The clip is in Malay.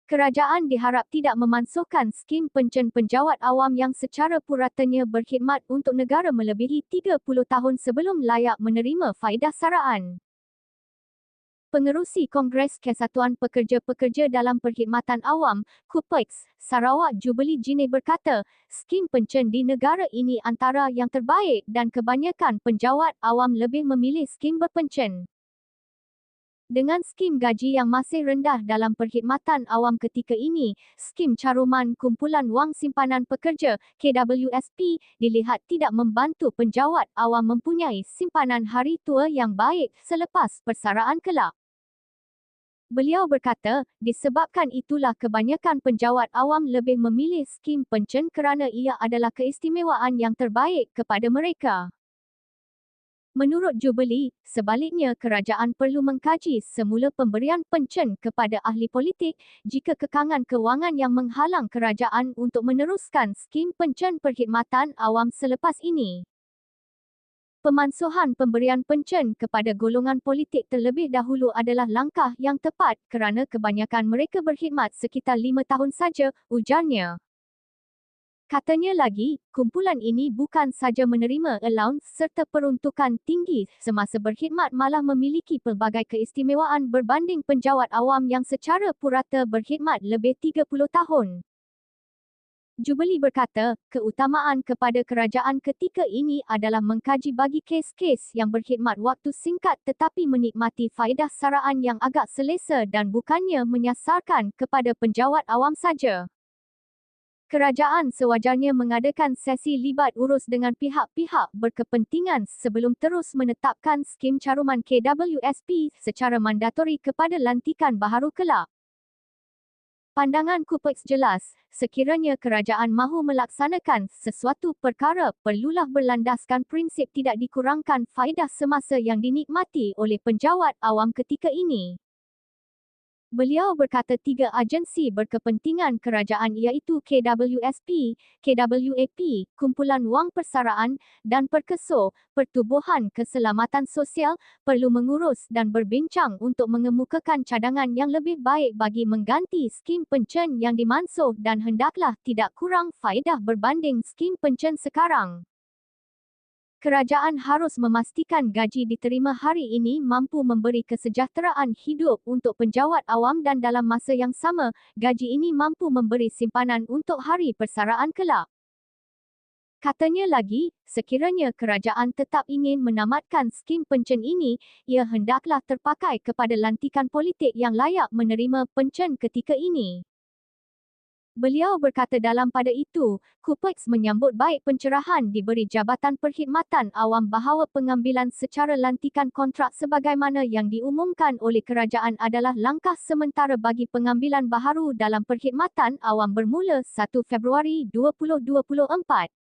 Kerajaan diharap tidak memansuhkan skim pencen penjawat awam yang secara puratanya berkhidmat untuk negara melebihi 30 tahun sebelum layak menerima faedah saraan. Pengerusi Kongres Kesatuan Pekerja-Pekerja dalam Perkhidmatan Awam, KUPEX, Sarawak Jubilee Jine berkata, skim pencen di negara ini antara yang terbaik dan kebanyakan penjawat awam lebih memilih skim berpencen. Dengan skim gaji yang masih rendah dalam perkhidmatan awam ketika ini, skim caruman Kumpulan Wang Simpanan Pekerja (KWSP) dilihat tidak membantu penjawat awam mempunyai simpanan hari tua yang baik selepas persaraan kelak. Beliau berkata, disebabkan itulah kebanyakan penjawat awam lebih memilih skim pencen kerana ia adalah keistimewaan yang terbaik kepada mereka. Menurut Jubilee, sebaliknya kerajaan perlu mengkaji semula pemberian pencen kepada ahli politik jika kekangan kewangan yang menghalang kerajaan untuk meneruskan skim pencen perkhidmatan awam selepas ini. Pemansuhan pemberian pencen kepada golongan politik terlebih dahulu adalah langkah yang tepat kerana kebanyakan mereka berkhidmat sekitar 5 tahun saja, ujarnya. Katanya lagi, kumpulan ini bukan saja menerima allowance serta peruntukan tinggi semasa berkhidmat malah memiliki pelbagai keistimewaan berbanding penjawat awam yang secara purata berkhidmat lebih 30 tahun. Jubilee berkata, keutamaan kepada kerajaan ketika ini adalah mengkaji bagi kes-kes yang berkhidmat waktu singkat tetapi menikmati faedah saraan yang agak selesa dan bukannya menyasarkan kepada penjawat awam saja. Kerajaan sewajarnya mengadakan sesi libat urus dengan pihak-pihak berkepentingan sebelum terus menetapkan skim caruman KWSP secara mandatori kepada lantikan baharu kelak. Pandangan KUPEX jelas, sekiranya kerajaan mahu melaksanakan sesuatu perkara perlulah berlandaskan prinsip tidak dikurangkan faedah semasa yang dinikmati oleh penjawat awam ketika ini. Beliau berkata 3 agensi berkepentingan kerajaan iaitu KWSP, KWAP, Kumpulan Wang Persaraan dan Perkeso, Pertubuhan Keselamatan Sosial, perlu mengurus dan berbincang untuk mengemukakan cadangan yang lebih baik bagi mengganti skim pencen yang dimansuh dan hendaklah tidak kurang faedah berbanding skim pencen sekarang. Kerajaan harus memastikan gaji diterima hari ini mampu memberi kesejahteraan hidup untuk penjawat awam dan dalam masa yang sama, gaji ini mampu memberi simpanan untuk hari persaraan kelak. Katanya lagi, sekiranya kerajaan tetap ingin menamatkan skim pencen ini, ia hendaklah terpakai kepada lantikan politik yang layak menerima pencen ketika ini. Beliau berkata dalam pada itu, KUPEX menyambut baik pencerahan diberi Jabatan Perkhidmatan Awam bahawa pengambilan secara lantikan kontrak sebagaimana yang diumumkan oleh kerajaan adalah langkah sementara bagi pengambilan baharu dalam perkhidmatan awam bermula 1 Februari 2024.